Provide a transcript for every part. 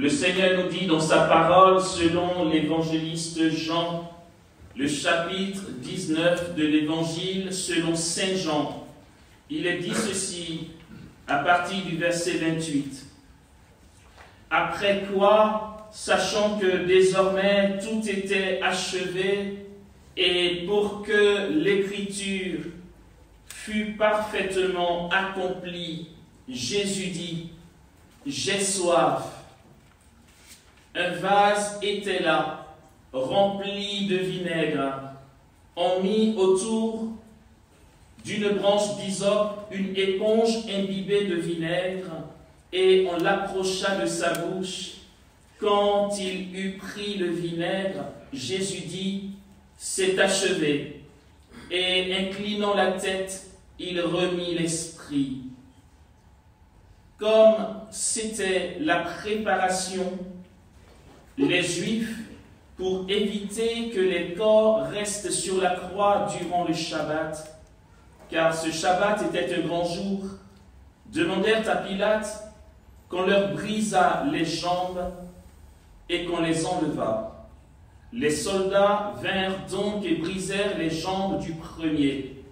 Le Seigneur nous dit dans sa parole, selon l'évangéliste Jean, le chapitre 19 de l'évangile selon Saint Jean. Il est dit ceci à partir du verset 28. Après quoi, sachant que désormais tout était achevé, et pour que l'écriture fût parfaitement accomplie, Jésus dit, « J'ai soif ». Un vase était là, rempli de vinaigre. On mit autour d'une branche d'hysope une éponge imbibée de vinaigre, et on l'approcha de sa bouche. Quand il eut pris le vinaigre, Jésus dit, « C'est achevé ». Et inclinant la tête, il remit l'esprit. Comme c'était la préparation, les Juifs, pour éviter que les corps restent sur la croix durant le Shabbat, car ce Shabbat était un grand jour, demandèrent à Pilate qu'on leur brisât les jambes et qu'on les enlevât. Les soldats vinrent donc et brisèrent les jambes du premier,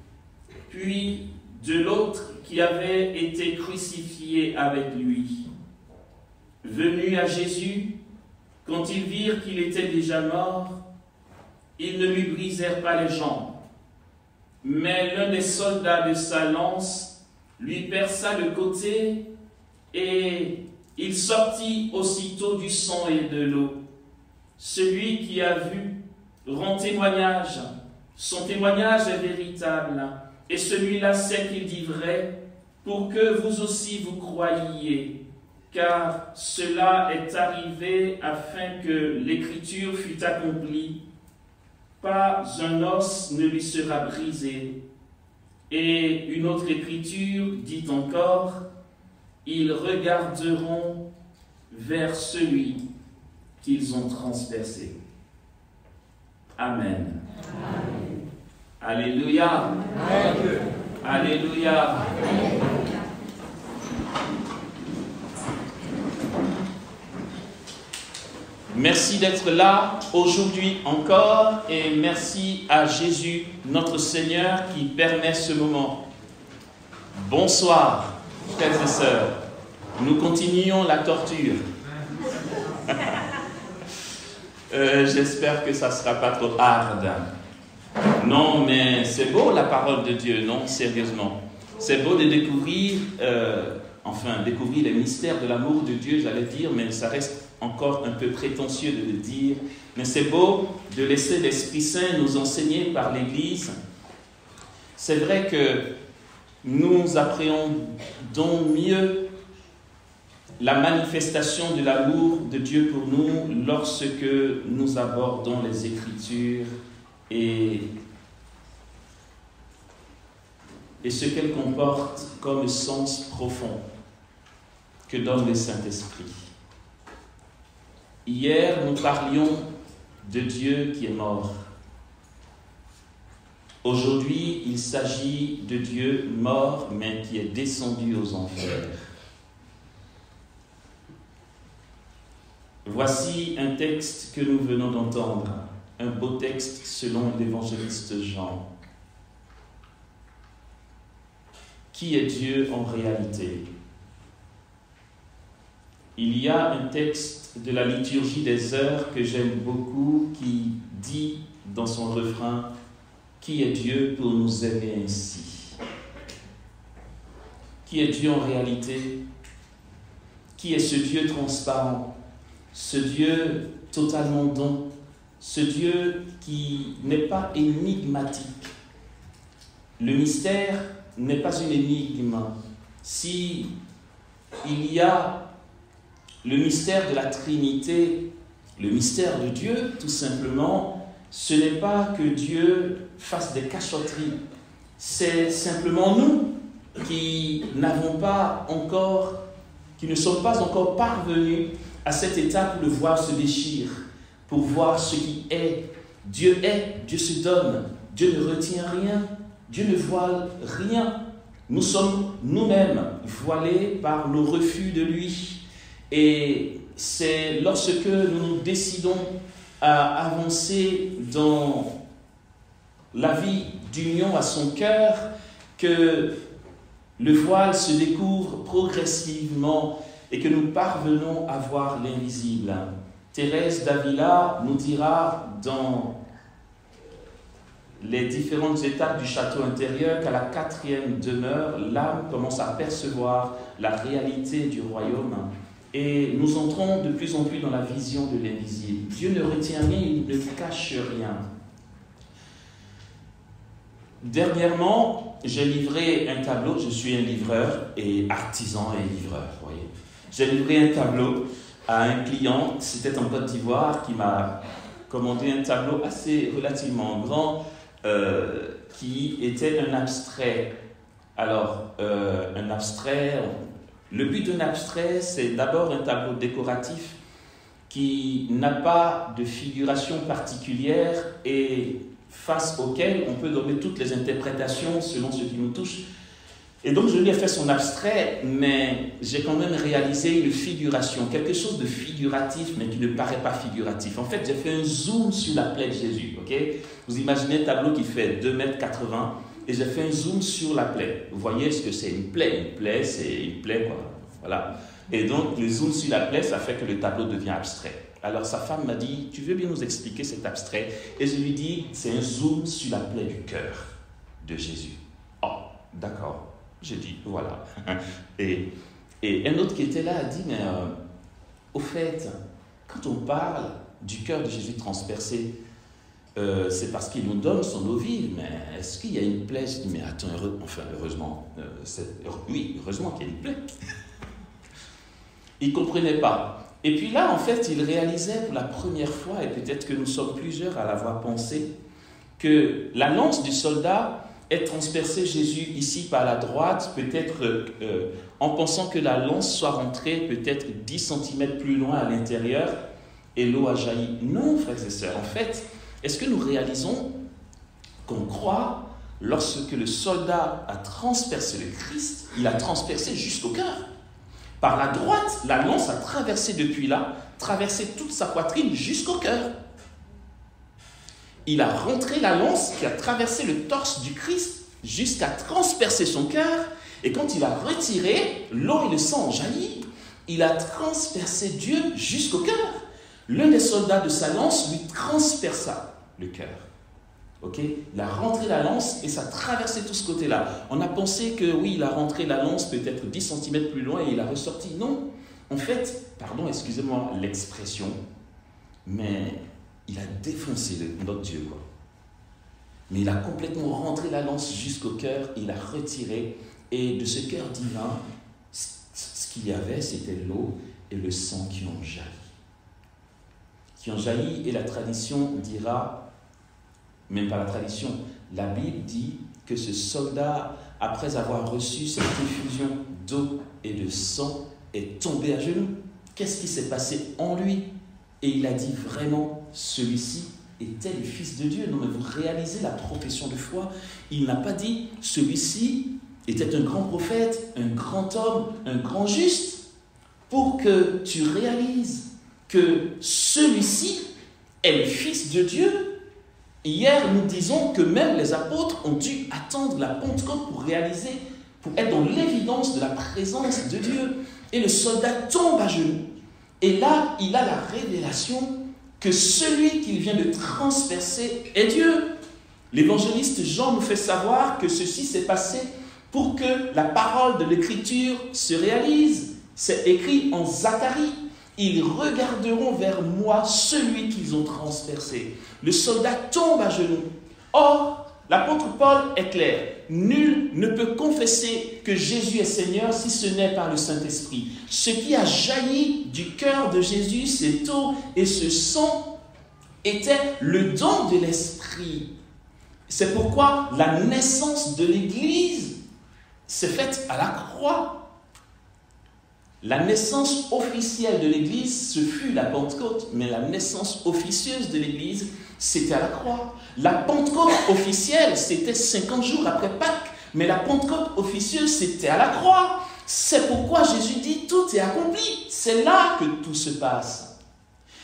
puis de l'autre qui avait été crucifié avec lui. Venus à Jésus, quand ils virent qu'il était déjà mort, ils ne lui brisèrent pas les jambes. Mais l'un des soldats de sa lance lui perça le côté, et il sortit aussitôt du sang et de l'eau. Celui qui a vu rend témoignage. Son témoignage est véritable, et celui-là sait qu'il dit vrai, pour que vous aussi vous croyiez. Car cela est arrivé afin que l'écriture fût accomplie. Pas un os ne lui sera brisé. Et une autre écriture dit encore, ils regarderont vers celui qu'ils ont transpercé. Amen. Amen. Alléluia. Amen. Alléluia. Amen. Merci d'être là aujourd'hui encore et merci à Jésus, notre Seigneur, qui permet ce moment. Bonsoir, frères et sœurs. Nous continuons la torture. J'espère que ça ne sera pas trop hard. Non, mais c'est beau la parole de Dieu, non, sérieusement. C'est beau de découvrir, découvrir les mystères de l'amour de Dieu, j'allais dire, mais ça reste encore un peu prétentieux de le dire, mais c'est beau de laisser l'Esprit Saint nous enseigner par l'Église. C'est vrai que nous appréhendons mieux la manifestation de l'amour de Dieu pour nous lorsque nous abordons les Écritures et ce qu'elles comportent comme sens profond que donne le Saint-Esprit. Hier, nous parlions de Dieu qui est mort. Aujourd'hui, il s'agit de Dieu mort, mais qui est descendu aux enfers. Voici un texte que nous venons d'entendre, un beau texte selon l'évangéliste Jean. Qui est Dieu en réalité ? Il y a un texte de la liturgie des heures que j'aime beaucoup qui dit dans son refrain « Qui est Dieu pour nous aimer ainsi ?» Qui est Dieu en réalité ? Qui est ce Dieu transparent ? Ce Dieu totalement don ? Ce Dieu qui n'est pas énigmatique ? Le mystère n'est pas une énigme. Si il y a le mystère de la Trinité, le mystère de Dieu, tout simplement, ce n'est pas que Dieu fasse des cachotteries. C'est simplement nous qui n'avons pas encore, qui ne sommes pas encore parvenus à cet état pour le voir se déchirer, pour voir ce qui est. Dieu se donne, Dieu ne retient rien, Dieu ne voile rien. Nous sommes nous-mêmes voilés par nos refus de lui. Et c'est lorsque nous décidons à avancer dans la vie d'union à son cœur que le voile se découvre progressivement et que nous parvenons à voir l'invisible. Thérèse d'Avila nous dira dans les différentes étapes du château intérieur qu'à la 4e demeure, l'âme commence à percevoir la réalité du royaume et nous entrons de plus en plus dans la vision de l'invisible. Dieu ne retient rien, il ne cache rien. Dernièrement, j'ai livré un tableau, je suis un livreur et artisan et livreur, vous voyez. J'ai livré un tableau à un client, c'était en Côte d'Ivoire, qui m'a commandé un tableau assez relativement grand, qui était un abstrait. Alors, un abstrait, le but d'un abstrait, c'est d'abord un tableau décoratif qui n'a pas de figuration particulière et face auquel on peut donner toutes les interprétations selon ce qui nous touche. Et donc, je lui ai fait son abstrait, mais j'ai quand même réalisé une figuration, quelque chose de figuratif, mais qui ne paraît pas figuratif. En fait, j'ai fait un zoom sur la plaie de Jésus, ok? Vous imaginez un tableau qui fait 2,80 m, et j'ai fait un zoom sur la plaie. Vous voyez ce que c'est une plaie? Une plaie, c'est une plaie, quoi. Voilà. Et donc, le zoom sur la plaie, ça fait que le tableau devient abstrait. Alors, sa femme m'a dit, tu veux bien nous expliquer cet abstrait? Et je lui dis, c'est un zoom sur la plaie du cœur de Jésus. Oh, d'accord. J'ai dit, voilà. Et un autre qui était là a dit, mais au fait, quand on parle du cœur de Jésus transpercé, c'est parce qu'il nous donne son eau vive, mais est-ce qu'il y a une plaie? Je dis, mais attends, heureusement, oui, heureusement qu'il y a une plaie. Il ne comprenait pas. Et puis là, en fait, il réalisait pour la première fois, et peut-être que nous sommes plusieurs à l'avoir pensé, que la lance du soldat est transpercé Jésus ici par la droite, peut-être en pensant que la lance soit rentrée peut-être 10 cm plus loin à l'intérieur et l'eau a jailli. Non, frères et sœurs, en fait, est-ce que nous réalisons qu'on croit lorsque le soldat a transpercé le Christ, il a transpercé jusqu'au cœur. Par la droite, la lance a traversé depuis là, traversé toute sa poitrine jusqu'au cœur. Il a rentré la lance qui a traversé le torse du Christ jusqu'à transpercer son cœur. Et quand il a retiré, l'eau et le sang ont jailli. Il a transpercé Dieu jusqu'au cœur. L'un des soldats de sa lance lui transperça le cœur. Okay? Il a rentré la lance et ça a traversé tout ce côté-là. On a pensé que oui, il a rentré la lance peut-être 10 cm plus loin et il a ressorti. Non, en fait, pardon, excusez-moi l'expression, mais il a défoncé notre Dieu, quoi. Mais il a complètement rentré la lance jusqu'au cœur, il a retiré, et de ce cœur divin, ce qu'il y avait, c'était l'eau et le sang qui ont jailli. Qui ont jailli, et la tradition dira, même pas la tradition, la Bible dit que ce soldat, après avoir reçu cette effusion d'eau et de sang, est tombé à genoux. Qu'est-ce qui s'est passé en lui? Et il a dit vraiment, celui-ci était le Fils de Dieu. Non, mais vous réalisez la profession de foi. Il n'a pas dit, celui-ci était un grand prophète, un grand homme, un grand juste, pour que tu réalises que celui-ci est le Fils de Dieu. Hier, nous disons que même les apôtres ont dû attendre la Pentecôte pour réaliser, pour être dans l'évidence de la présence de Dieu. Et le soldat tombe à genoux. Et là, il a la révélation que celui qu'il vient de transpercer est Dieu. L'évangéliste Jean nous fait savoir que ceci s'est passé pour que la parole de l'Écriture se réalise. C'est écrit en Zacharie. Ils regarderont vers moi celui qu'ils ont transpercé. Le soldat tombe à genoux. Or, l'apôtre Paul est clair. Nul ne peut confesser que Jésus est Seigneur si ce n'est par le Saint-Esprit. Ce qui a jailli du cœur de Jésus, cette eau et ce sang, était le don de l'Esprit. C'est pourquoi la naissance de l'Église s'est faite à la croix. La naissance officielle de l'Église, ce fut la Pentecôte, mais la naissance officieuse de l'Église, c'était à la croix. La Pentecôte officielle, c'était 50 jours après Pâques, mais la Pentecôte officieuse, c'était à la croix. C'est pourquoi Jésus dit, tout est accompli. C'est là que tout se passe.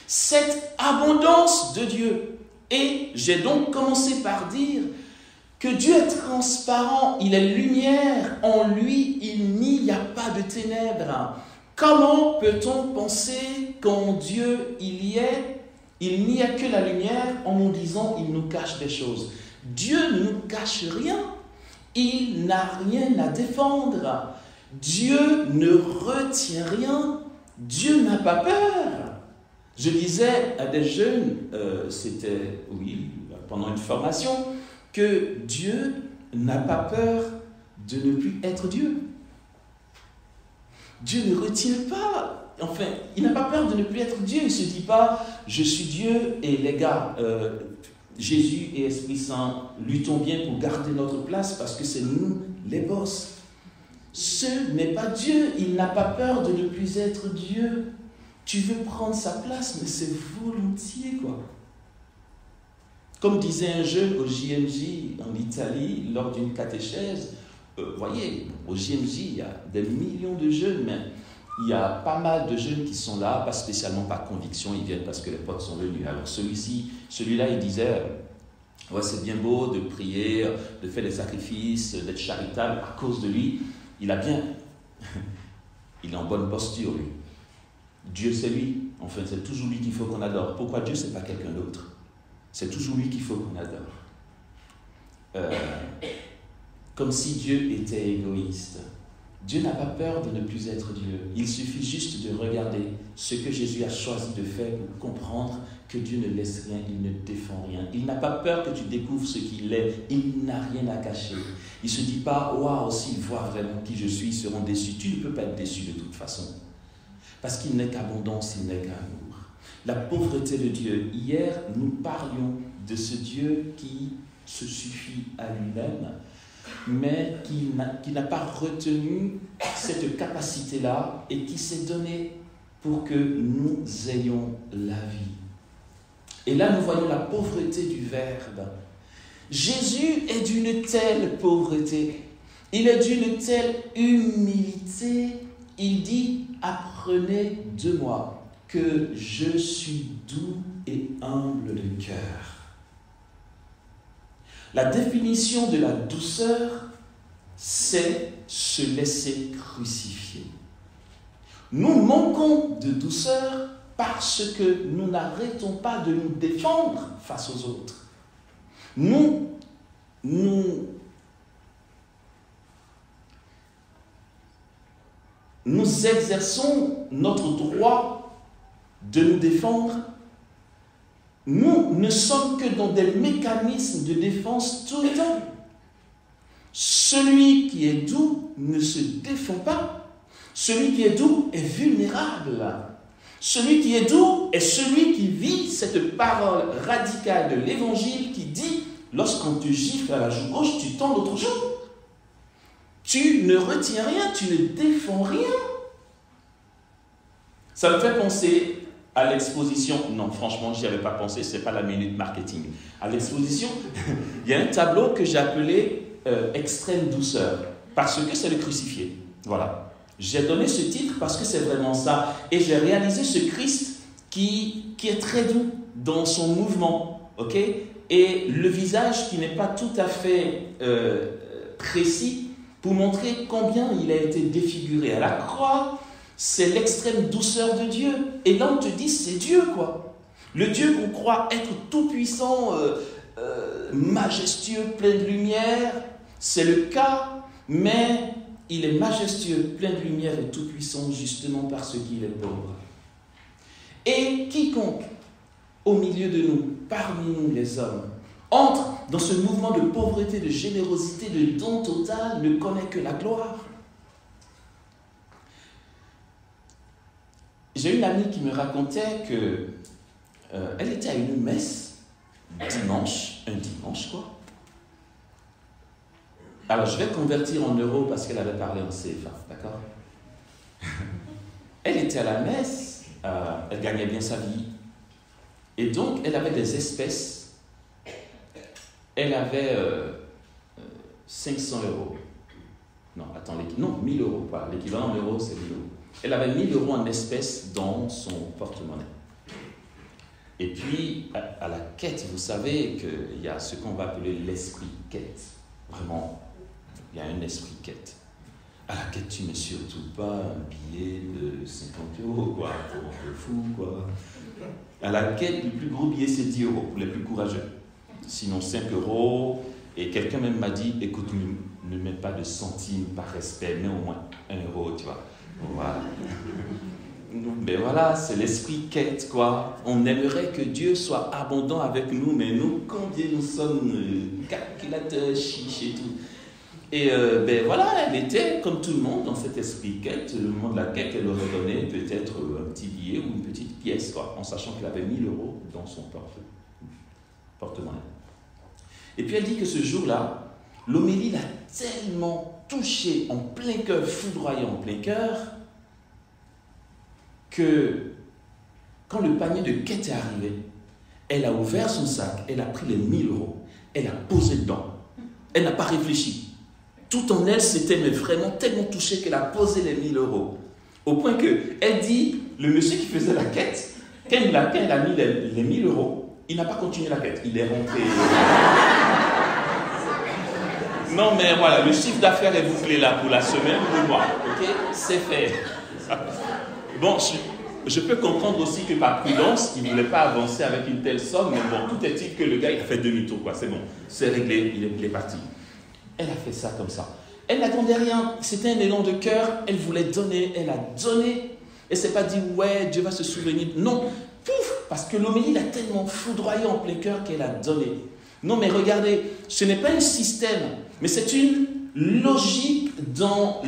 Cette abondance de Dieu. Et j'ai donc commencé par dire que Dieu est transparent, il est lumière, en lui, il n'y a pas de ténèbres. Comment peut-on penser qu'en Dieu, il n'y a que la lumière en nous disant il nous cache des choses? Dieu ne nous cache rien, il n'a rien à défendre. Dieu ne retient rien, Dieu n'a pas peur. Je disais à des jeunes, pendant une formation, que Dieu n'a pas peur de ne plus être Dieu. Dieu ne retient pas, il n'a pas peur de ne plus être Dieu. Il ne se dit pas, je suis Dieu et les gars, Jésus et Esprit Saint, luttons bien pour garder notre place parce que c'est nous les boss. Ce n'est pas Dieu, il n'a pas peur de ne plus être Dieu. Tu veux prendre sa place, mais c'est volontiers, quoi. Comme disait un jeune au JMJ en Italie, lors d'une catéchèse, voyez, au JMJ, il y a des millions de jeunes, mais il y a pas mal de jeunes qui sont là, pas spécialement par conviction, ils viennent parce que les potes sont venus. Alors celui-là, il disait, ouais, c'est bien beau de prier, de faire des sacrifices, d'être charitable. À cause de lui, il est en bonne posture, lui. Dieu, c'est lui. Enfin, c'est toujours lui qu'il faut qu'on adore. Pourquoi Dieu, c'est pas quelqu'un d'autre? C'est toujours lui qu'il faut qu'on adore. Comme si Dieu était égoïste. Dieu n'a pas peur de ne plus être Dieu. Il suffit juste de regarder ce que Jésus a choisi de faire pour comprendre que Dieu ne laisse rien, il ne défend rien. Il n'a pas peur que tu découvres ce qu'il est. Il n'a rien à cacher. Il ne se dit pas, waouh, s'ils voient vraiment qui je suis, ils seront déçus. Tu ne peux pas être déçu de toute façon. Parce qu'il n'est qu'abondance, il n'est qu'amour. La pauvreté de Dieu. Hier, nous parlions de ce Dieu qui se suffit à lui-même, mais qui n'a pas retenu cette capacité-là et qui s'est donné pour que nous ayons la vie. Et là, nous voyons la pauvreté du Verbe. Jésus est d'une telle pauvreté, il est d'une telle humilité, il dit, apprenez de moi que je suis doux et humble de cœur. La définition de la douceur, c'est se laisser crucifier. Nous manquons de douceur parce que nous n'arrêtons pas de nous défendre face aux autres. Nous exerçons notre droit de nous défendre. Nous ne sommes que dans des mécanismes de défense tout le temps. Celui qui est doux ne se défend pas. Celui qui est doux est vulnérable. Celui qui est doux est celui qui vit cette parole radicale de l'Évangile qui dit, lorsqu'on te gifle à la joue gauche, tu tends l'autre joue. Tu ne retiens rien, tu ne défends rien. Ça me fait penser à l'exposition, non franchement je n'y avais pas pensé, ce n'est pas la minute marketing. À l'exposition, il y a un tableau que j'ai appelé Extrême douceur, parce que c'est le crucifié. Voilà. J'ai donné ce titre parce que c'est vraiment ça. Et j'ai réalisé ce Christ qui est très doux dans son mouvement. Okay? Et le visage qui n'est pas tout à fait précis pour montrer combien il a été défiguré. À la croix, c'est l'extrême douceur de Dieu. Et là, on te dit, c'est Dieu, quoi. Le Dieu qu'on croit être tout-puissant, majestueux, plein de lumière, c'est le cas, mais il est majestueux, plein de lumière et tout-puissant, justement parce qu'il est pauvre. Et quiconque, au milieu de nous, parmi nous les hommes, entre dans ce mouvement de pauvreté, de générosité, de don total, ne connaît que la gloire. J'ai une amie qui me racontait qu'elle était à une messe un dimanche quoi. Alors je vais convertir en euros parce qu'elle avait parlé en CFA, d'accord? Elle était à la messe, elle gagnait bien sa vie, et donc elle avait des espèces, elle avait 500 euros. Non, attends, non, 1000 euros. Voilà, l'équivalent en euros, c'est 1000 euros. Elle avait 1000 euros en espèces dans son porte-monnaie. Et puis, à la quête, vous savez qu'il y a ce qu'on va appeler l'esprit quête. Vraiment, il y a un esprit quête. À la quête, tu ne mets surtout pas un billet de 50 euros, quoi. C'est un peu fou, quoi. À la quête, le plus gros billet, c'est 10 euros pour les plus courageux. Sinon, 5 euros. Et quelqu'un même m'a dit, écoute, ne mets pas de centimes par respect, mais au moins 1 euro, tu vois. Voilà. Mais voilà, c'est l'esprit quête, quoi. On aimerait que Dieu soit abondant avec nous, mais nous, combien nous sommes calculateurs, chiches et tout. Et voilà, elle était comme tout le monde dans cet esprit quête. Le moment de la quête, elle aurait donné peut-être un petit billet ou une petite pièce, quoi, en sachant qu'elle avait 1000 euros dans son porte-monnaie. Et puis elle dit que ce jour-là, l'homélie l'a tellement touchée en plein cœur, foudroyée en plein cœur, que quand le panier de quête est arrivé, elle a ouvert son sac, elle a pris les 1000 euros, elle a posé dedans. Elle n'a pas réfléchi. Tout en elle, c'était mais vraiment tellement touché qu'elle a posé les 1000 euros. Au point qu'elle dit, le monsieur qui faisait la quête, quand il a mis les 1000 euros, il n'a pas continué la quête. Il est rentré. Non, mais voilà, le chiffre d'affaires est bouclé là pour la semaine, pour le mois. Ok, c'est fait. Bon, je peux comprendre aussi que par prudence, il ne voulait pas avancer avec une telle somme, mais bon, tout est-il que le gars, il a fait demi-tour, quoi. C'est bon, c'est réglé, il est parti. Elle a fait ça comme ça. Elle n'attendait rien, c'était un élan de cœur, elle voulait donner, elle a donné. Elle ne s'est pas dit, ouais, Dieu va se souvenir. Non, pouf, parce que l'homélie l'a tellement foudroyé en plein cœur qu'elle a donné. Non, mais regardez, ce n'est pas un système, mais c'est une logique dans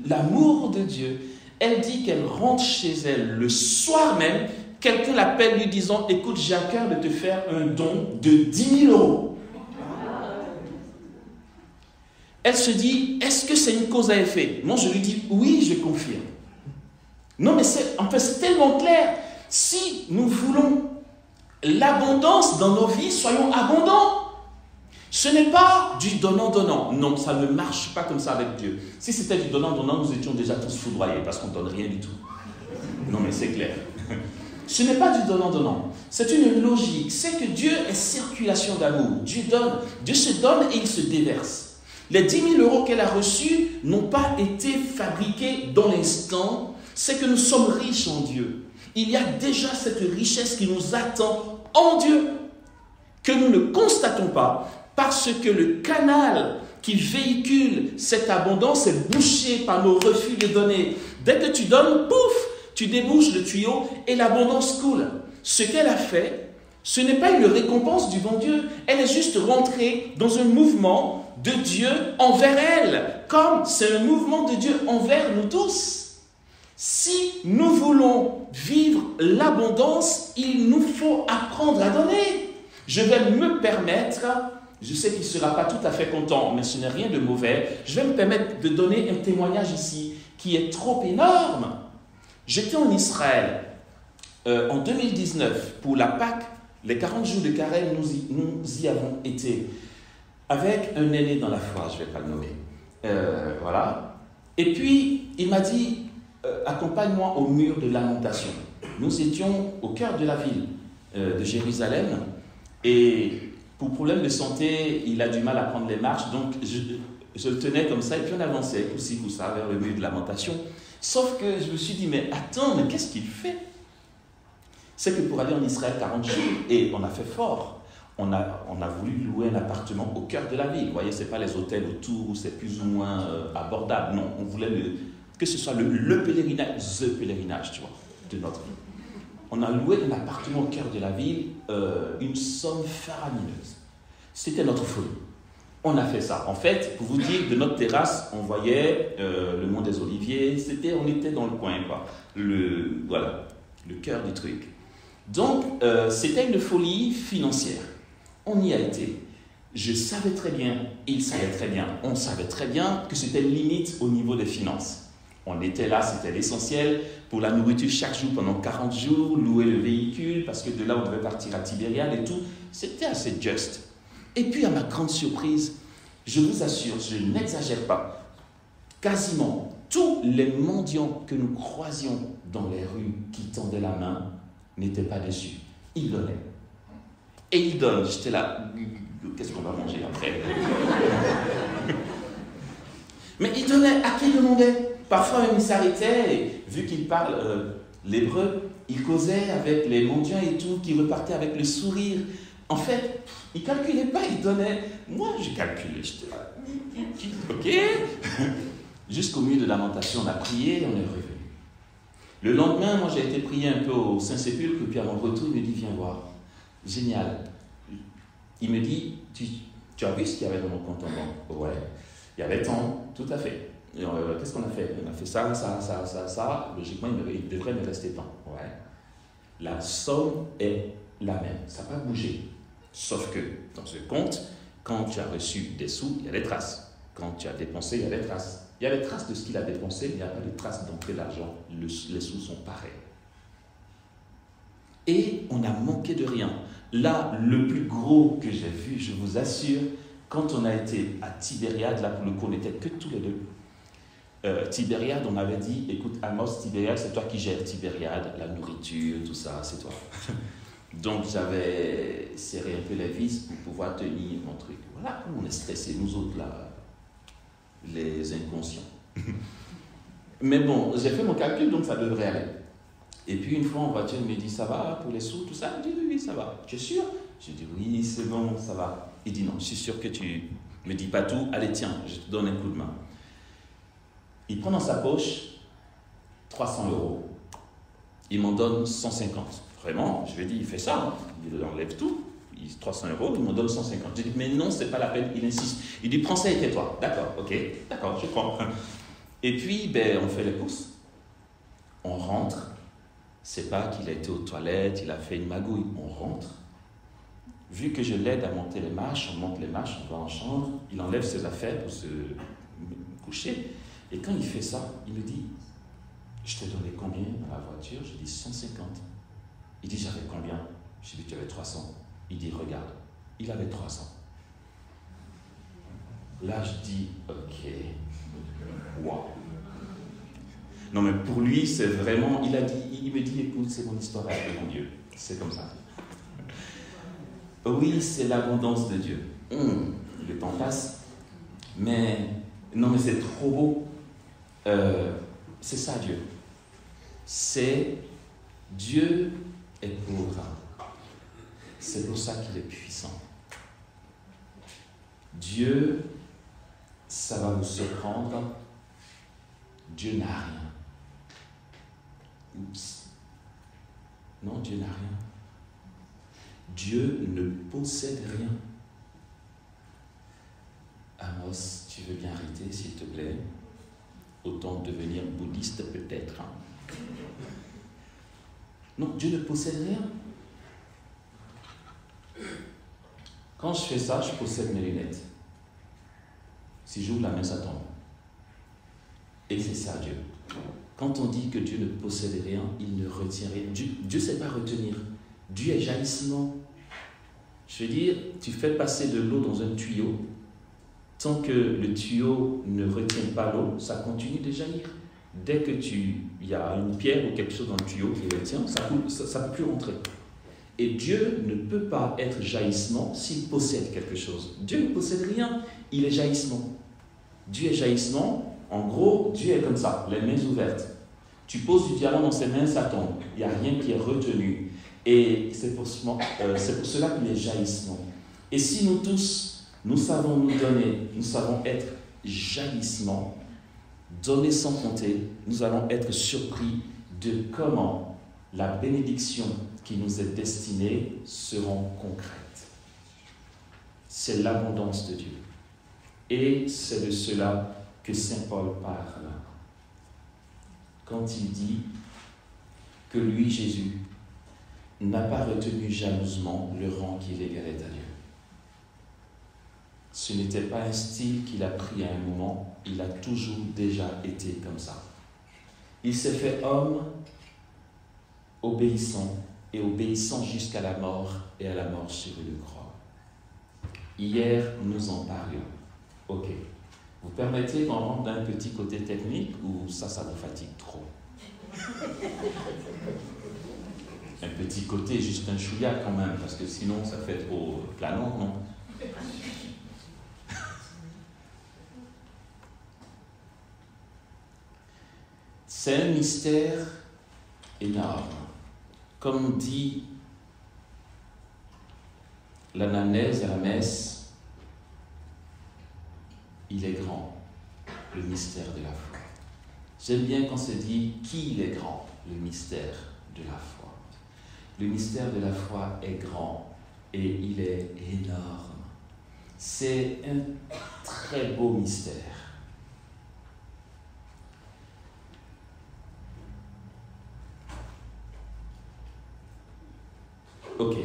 l'amour de Dieu. Elle dit qu'elle rentre chez elle le soir même, quelqu'un l'appelle lui disant, écoute, j'ai à cœur de te faire un don de 10 000 euros. Elle se dit, est-ce que c'est une cause à effet? Moi, je lui dis, oui, je confirme. Non, mais c'est tellement clair. Si nous voulons l'abondance dans nos vies, soyons abondants. Ce n'est pas du donnant-donnant. Non, ça ne marche pas comme ça avec Dieu. Si c'était du donnant-donnant, nous étions déjà tous foudroyés parce qu'on ne donne rien du tout. Non, mais c'est clair. Ce n'est pas du donnant-donnant. C'est une logique. C'est que Dieu est circulation d'amour. Dieu donne. Dieu se donne et il se déverse. Les 10 000 euros qu'elle a reçus n'ont pas été fabriqués dans l'instant. C'est que nous sommes riches en Dieu. Il y a déjà cette richesse qui nous attend en Dieu, que nous ne constatons pas parce que le canal qui véhicule cette abondance est bouché par nos refus de donner. Dès que tu donnes, pouf, tu débouches le tuyau et l'abondance coule. Ce qu'elle a fait, ce n'est pas une récompense du bon Dieu. Elle est juste rentrée dans un mouvement de Dieu envers elle, comme c'est un mouvement de Dieu envers nous tous. Si nous voulons vivre l'abondance, il nous faut apprendre à donner. Je vais me permettre, je sais qu'il ne sera pas tout à fait content, mais ce n'est rien de mauvais, je vais me permettre de donner un témoignage ici qui est trop énorme. J'étais en Israël en 2019 pour la Pâque, les 40 jours de carême, nous y avons été avec un aîné dans la foi, je ne vais pas le nommer. Voilà. Et puis, il m'a dit, accompagne-moi au mur de lamentation. Nous étions au cœur de la ville de Jérusalem et pour problème de santé, il a du mal à prendre les marches, donc je le tenais comme ça et puis on avançait, coup-ci, coup-ça, vers le mur de lamentation. Sauf que je me suis dit, mais attends, mais qu'est-ce qu'il fait? C'est que pour aller en Israël 40 jours, et on a fait fort, on a voulu louer un appartement au cœur de la ville. Vous voyez, ce n'est pas les hôtels autour où c'est plus ou moins abordable. Non, on voulait que ce soit le pèlerinage, tu vois, de notre vie. On a loué un appartement au cœur de la ville, une somme faramineuse. C'était notre folie. On a fait ça. En fait, pour vous dire, de notre terrasse, on voyait le Mont des Oliviers. On était dans le coin, quoi. Voilà, le cœur du truc. Donc, c'était une folie financière. On y a été. Je savais très bien, il savait très bien, on savait très bien que c'était limite au niveau des finances. On était là, c'était l'essentiel. Pour la nourriture, chaque jour, pendant 40 jours, louer le véhicule, parce que de là, on devait partir à Tibériade et tout. C'était assez juste. Et puis, à ma grande surprise, je vous assure, je n'exagère pas, quasiment tous les mendiants que nous croisions dans les rues qui tendaient la main n'étaient pas déçus. Ils donnaient. Et ils donnent. J'étais là, qu'est-ce qu'on va manger après? Mais ils donnaient à qui ils demandaient. Parfois même ils s'arrêtaient et vu qu'ils parlent l'hébreu, ils causaient avec les mendiants et tout, qui repartaient avec le sourire. En fait, ils ne calculaient pas, ils donnaient. Moi, j'ai calculé, j'étais là, ok. Jusqu'au milieu de lamentation, on a prié et on est revenu. Le lendemain, moi, j'ai été prier un peu au Saint-Sépulcre, puis à mon retour, il me dit, viens voir. Génial. Il me dit, tu as vu ce qu'il y avait dans mon compte en banque? Ouais. Il y avait tant, tout à fait. Qu'est-ce qu'on a fait? On a fait ça. Logiquement, il devrait me rester tant. Ouais. La somme est la même. Ça n'a pas bougé. Sauf que dans ce compte, quand tu as reçu des sous, il y a des traces. Quand tu as dépensé, il y a des traces. Il y a des traces de ce qu'il a dépensé, mais il n'y a pas de traces d'entrée d'argent. Les sous sont pareils. Et on a manqué de rien. Là, le plus gros que j'ai vu, je vous assure, quand on a été à Tibériade, là pour le coup, on n'était que tous les deux. Tibériade, on avait dit, écoute Amos, Tibériade, c'est toi qui gères Tibériade, la nourriture, tout ça, c'est toi. Donc j'avais serré un peu les vis pour pouvoir tenir mon truc. Voilà, on est stressés, nous autres là, les inconscients. Mais bon, j'ai fait mon calcul, donc ça devrait aller. Et puis une fois en voiture, il me dit, ça va pour les sous, tout ça? Je dis, oui, ça va. Tu es sûr? Je dis, oui, c'est bon, ça va. Il dit, non, je suis sûr que tu me dis pas tout. Allez, tiens, je te donne un coup de main. Il prend dans sa poche 300 €. Il m'en donne 150. Vraiment, je lui ai dit, il fait ça. Hein. Il enlève tout. 300 €, il m'en donne 150. J'ai dit, mais non, c'est pas la peine. Il insiste. Il dit, prends ça et tais-toi. D'accord, ok, d'accord, je prends. Et puis, on fait les courses. On rentre. C'est pas qu'il a été aux toilettes, il a fait une magouille. On rentre. Vu que je l'aide à monter les marches, on monte les marches, on va en chambre. Il enlève ses affaires pour se coucher. Et quand il fait ça, il me dit, je t'ai donné combien dans la voiture? Je dis 150. Il dit, j'avais combien? Je dis, tu avais 300. Il dit, regarde, il avait 300. Là, je dis, ok, waouh. Non, mais pour lui, c'est vraiment, il me dit, écoute, c'est mon histoire avec mon Dieu. C'est comme ça. Oui, c'est l'abondance de Dieu. Le temps passe. Mais, non, mais c'est trop beau. C'est ça, Dieu. C'est Dieu est pauvre. C'est pour ça qu'il est puissant. Dieu, ça va vous surprendre. Dieu n'a rien. Oups. Non, Dieu n'a rien. Dieu ne possède rien. Amos, tu veux bien arrêter, s'il te plaît? Autant devenir bouddhiste peut-être. Hein. Non, Dieu ne possède rien. Quand je fais ça, je possède mes lunettes. Si j'ouvre la main, ça tombe. Et c'est ça, Dieu. Quand on dit que Dieu ne possède rien, il ne retient rien. Dieu ne sait pas retenir. Dieu est jaillissement. Je veux dire, tu fais passer de l'eau dans un tuyau. Tant que le tuyau ne retient pas l'eau, ça continue de jaillir. Dès que il y a une pierre ou quelque chose dans le tuyau qui retient, ça ne peut plus rentrer. Et Dieu ne peut pas être jaillissement s'il possède quelque chose. Dieu ne possède rien, il est jaillissement. Dieu est jaillissement, en gros, Dieu est comme ça, les mains ouvertes. Tu poses du diamant dans ses mains, ça tombe. Il n'y a rien qui est retenu. Et c'est pour cela qu'il est jaillissement. Et si nous tous, nous savons nous donner, nous savons être jaillissement, donner sans compter, nous allons être surpris de comment la bénédiction qui nous est destinée seront concrètes. C'est l'abondance de Dieu. Et c'est de cela que Saint Paul parle quand il dit que lui, Jésus, n'a pas retenu jalousement le rang qu'il égalait à Dieu. Ce n'était pas un style qu'il a pris à un moment, il a toujours déjà été comme ça. Il s'est fait homme obéissant, et obéissant jusqu'à la mort, et à la mort sur une croix. Hier, nous en parlions. Ok. Vous permettez qu'on rentre d'un petit côté technique ou ça vous fatigue trop? Un petit côté, juste un chouïa quand même, parce que sinon ça fait trop planant, non? C'est un mystère énorme. Comme dit l'anamnèse à la messe, il est grand, le mystère de la foi. J'aime bien quand c'est dit qu'il est grand, le mystère de la foi. Le mystère de la foi est grand et il est énorme. C'est un très beau mystère. Ok.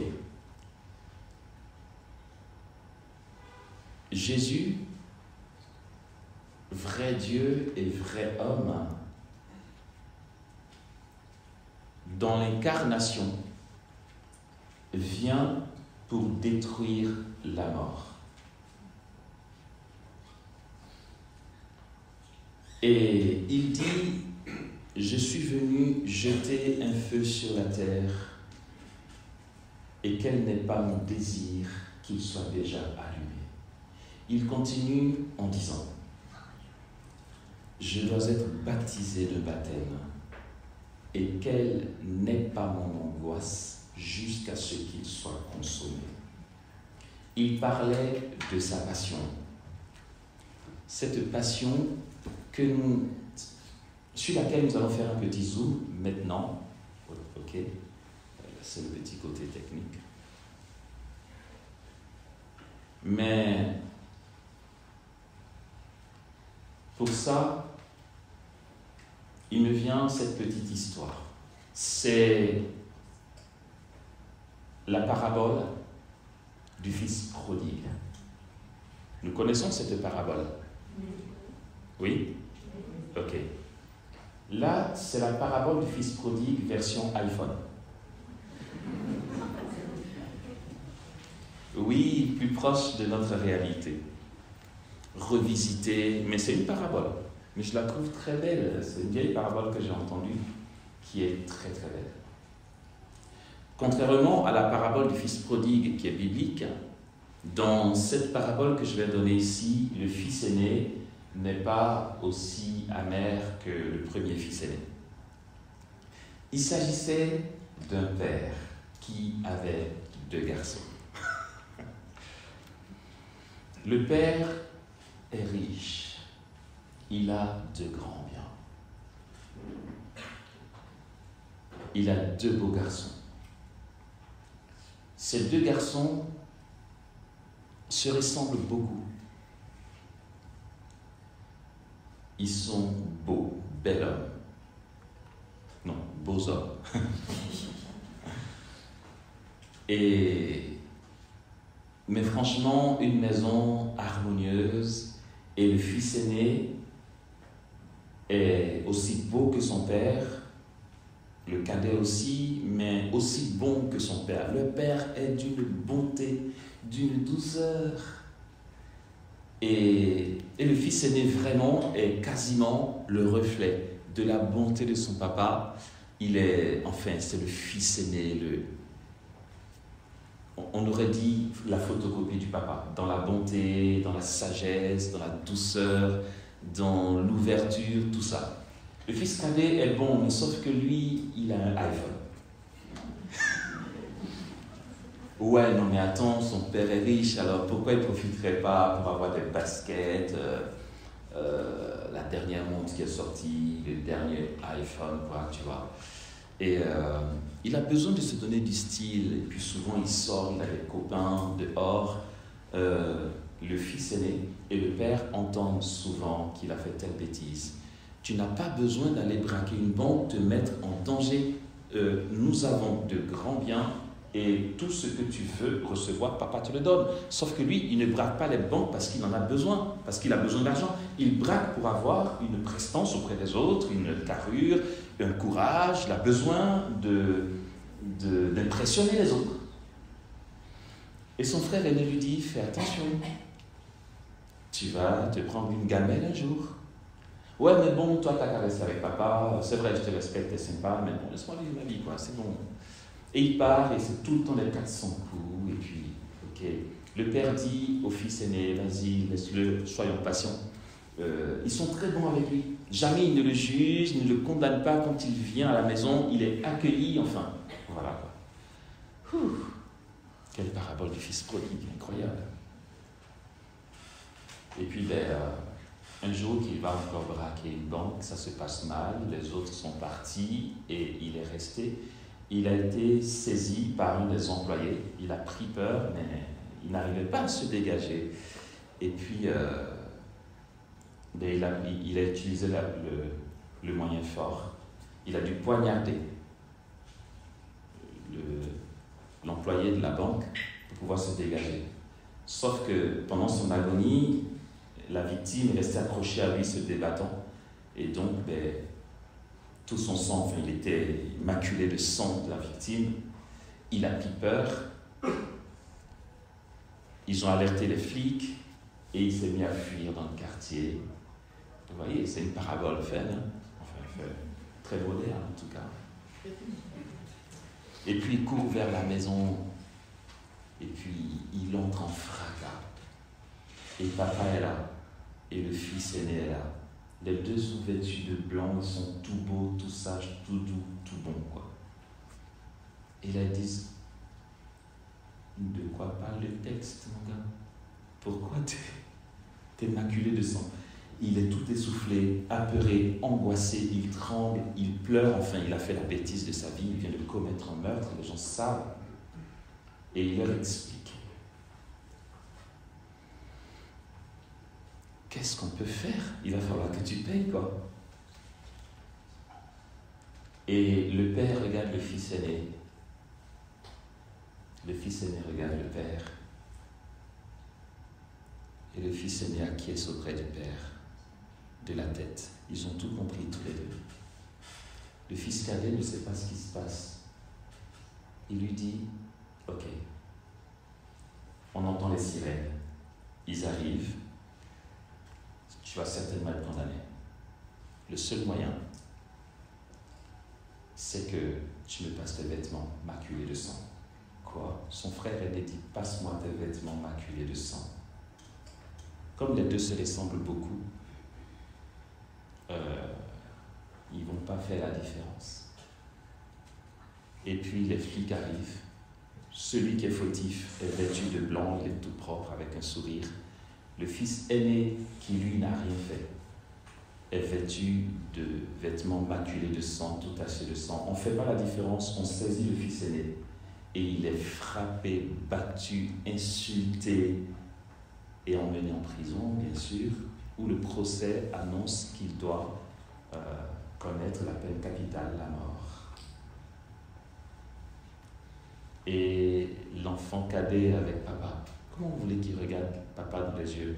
Jésus, vrai Dieu et vrai homme, dans l'incarnation, vient pour détruire la mort. Et il dit, je suis venu jeter un feu sur la terre et quel n'est pas mon désir qu'il soit déjà allumé. Il continue en disant, je dois être baptisé de baptême et quelle n'est pas mon angoisse jusqu'à ce qu'il soit consommé. Il parlait de sa passion. Cette passion sur laquelle nous allons faire un petit zoom maintenant. Ok, c'est le petit côté technique. Mais pour ça, il me vient cette petite histoire. C'est la parabole du fils prodigue. Nous connaissons cette parabole? Oui? Ok. Là, c'est la parabole du fils prodigue version iPhone. Oui, plus proche de notre réalité. Revisité, mais c'est une parabole. Mais je la trouve très belle. C'est une vieille parabole que j'ai entendue qui est très très belle. Contrairement à la parabole du fils prodigue qui est biblique, dans cette parabole que je vais donner ici, le fils aîné n'est pas aussi amer que le premier fils aîné. Il s'agissait d'un père qui avait 2 garçons. Le père est riche, il a de grands biens. Il a 2 beaux garçons. Ces 2 garçons se ressemblent beaucoup. Ils sont beaux, bel hommes. Non, beaux hommes. Mais franchement, une maison harmonieuse et le fils aîné est aussi beau que son père, le cadet aussi, mais aussi bon que son père. Le père est d'une bonté, d'une douceur. Et le fils aîné vraiment est quasiment le reflet de la bonté de son papa. C'est le fils aîné, on aurait dit la photocopie du papa, dans la bonté, dans la sagesse, dans la douceur, dans l'ouverture, tout ça. Le fils cadet est bon, mais sauf que lui, il a un iPhone. Ouais, non mais attends, son père est riche, alors pourquoi il ne profiterait pas pour avoir des baskets, la dernière montre qui est sortie, le dernier iPhone, quoi, tu vois. Et il a besoin de se donner du style, et puis souvent il sort, il a des copains dehors. Le fils aîné et le père entendent souvent qu'il a fait telle bêtise. Tu n'as pas besoin d'aller braquer une banque, te mettre en danger. Nous avons de grands biens et tout ce que tu veux recevoir, papa te le donne. Sauf que lui, il ne braque pas les banques parce qu'il en a besoin, parce qu'il a besoin d'argent. Il braque pour avoir une prestance auprès des autres, une carrure, un courage. Il a besoin d'impressionner les autres. Et son frère aîné lui dit, fais attention, Tu vas te prendre une gamelle un jour. Ouais, mais bon, toi, t'as qu'à rester avec papa. C'est vrai, je te respecte, t'es sympa, mais bon, laisse-moi vivre ma vie, quoi, c'est bon. Et il part, et c'est tout le temps les 400 coups, et puis, ok. Le père dit au fils aîné, vas-y, laisse-le, soyons patients. Ils sont très bons avec lui. Jamais ils ne le jugent, ils ne le condamnent pas quand il vient à la maison, il est accueilli, enfin, voilà, quoi. Quelle parabole du fils prodigue, incroyable. Et puis, un jour qu'il va encore braquer une banque, ça se passe mal, les autres sont partis et il est resté. Il a été saisi par un des employés, il a pris peur, mais il n'arrivait pas à se dégager. Et puis, il a utilisé le moyen fort. Il a dû poignarder l'employé de la banque pour pouvoir se dégager. Sauf que pendant son agonie, la victime est restée accrochée à lui, se débattant. Et donc, tout son sang, enfin, il était maculé de sang de la victime. Il a pris peur. Ils ont alerté les flics et il s'est mis à fuir dans le quartier. Vous voyez, c'est une parabole fun, hein? Enfin, très moderne en tout cas. Et puis il court vers la maison et puis il entre en fracas. Et papa est là et le fils aîné est là. Les deux sont vêtus de blanc, ils sont tout beaux, tout sages, tout doux, tout bons, quoi. Et là ils disent, de quoi parle le texte, mon gars? Pourquoi t'es maculé de sang? Il est tout essoufflé, apeuré, angoissé, il tremble, il pleure, enfin il a fait la bêtise de sa vie, il vient de commettre un meurtre, les gens savent. Et il leur explique. Qu'est-ce qu'on peut faire? Il va falloir que tu payes, quoi. Et le père regarde le fils aîné. Le fils aîné regarde le père. Et le fils aîné acquiesce auprès du père, de la tête. Ils ont tout compris tous les deux. Le fils cadet ne sait pas ce qui se passe. Il lui dit, ok, on entend les sirènes. Ils arrivent. Tu vas certainement être condamné. Le seul moyen, c'est que tu me passes tes vêtements maculés de sang. Quoi? Son frère aîné dit, passe-moi tes vêtements maculés de sang. Comme les deux se ressemblent beaucoup, ils ne vont pas faire la différence. Et puis les flics arrivent. Celui qui est fautif est vêtu de blanc, il est tout propre avec un sourire. Le fils aîné, qui lui n'a rien fait, est vêtu de vêtements maculés de sang, tout taché de sang. On ne fait pas la différence, on saisit le fils aîné et il est frappé, battu, insulté et emmené en prison, bien sûr, où le procès annonce qu'il doit connaître la peine capitale, la mort. Et l'enfant cadet avec papa, comment vous voulez qu'il regarde papa dans les yeux?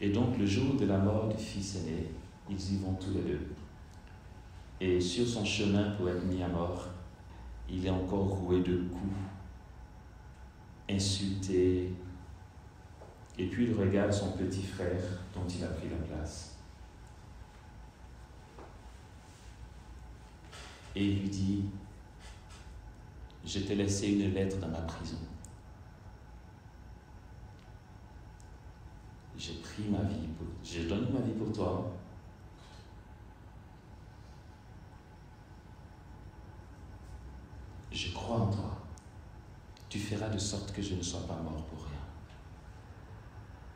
Et donc, le jour de la mort du fils aîné, ils y vont tous les deux. Et sur son chemin pour être mis à mort, il est encore roué de coups, insulté. Et puis, il regarde son petit frère dont il a pris la place. Et il lui dit, je t'ai laissé une lettre dans ma prison. J'ai pris ma vie, j'ai donné ma vie pour toi. Je crois en toi. Tu feras de sorte que je ne sois pas mort pour rien.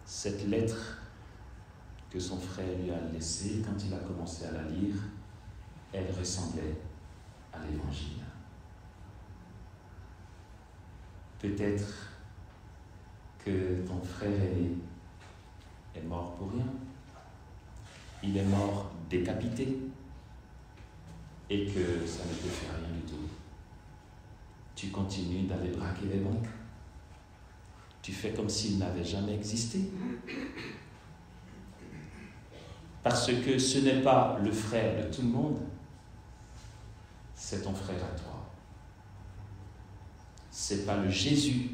Cette lettre que son frère lui a laissée quand il a commencé à la lire, elle ressemblait à l'Évangile. Peut-être que ton frère aîné est mort pour rien. Il est mort décapité et que ça ne te fait rien du tout. Tu continues d'aller braquer les banques. Tu fais comme s'il n'avait jamais existé. Parce que ce n'est pas le frère de tout le monde, c'est ton frère à toi. C'est pas le Jésus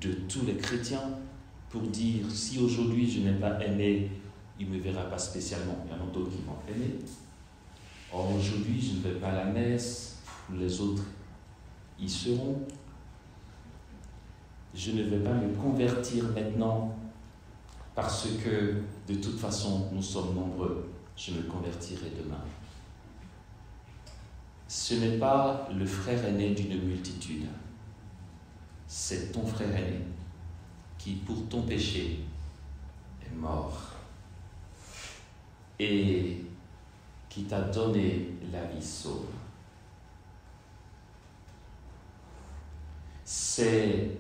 de tous les chrétiens, pour dire, si aujourd'hui je n'ai pas aimé, il ne me verra pas spécialement. Il y en a d'autres qui vont aimer. Or, aujourd'hui, je ne vais pas à la messe, les autres y seront. Je ne vais pas me convertir maintenant parce que, de toute façon, nous sommes nombreux. Je me convertirai demain. Ce n'est pas le frère aîné d'une multitude. C'est ton frère aîné qui, pour ton péché, est mort et qui t'a donné la vie sauve. C'est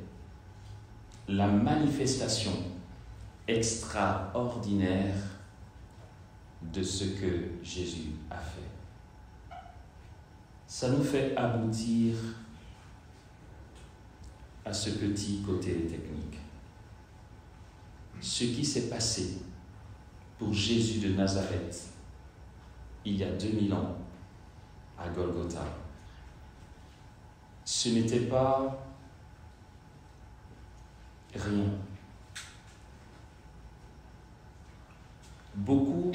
la manifestation extraordinaire de ce que Jésus a fait. Ça nous fait aboutir à ce petit côté technique. Ce qui s'est passé pour Jésus de Nazareth il y a 2000 ans à Golgotha, ce n'était pas rien. Beaucoup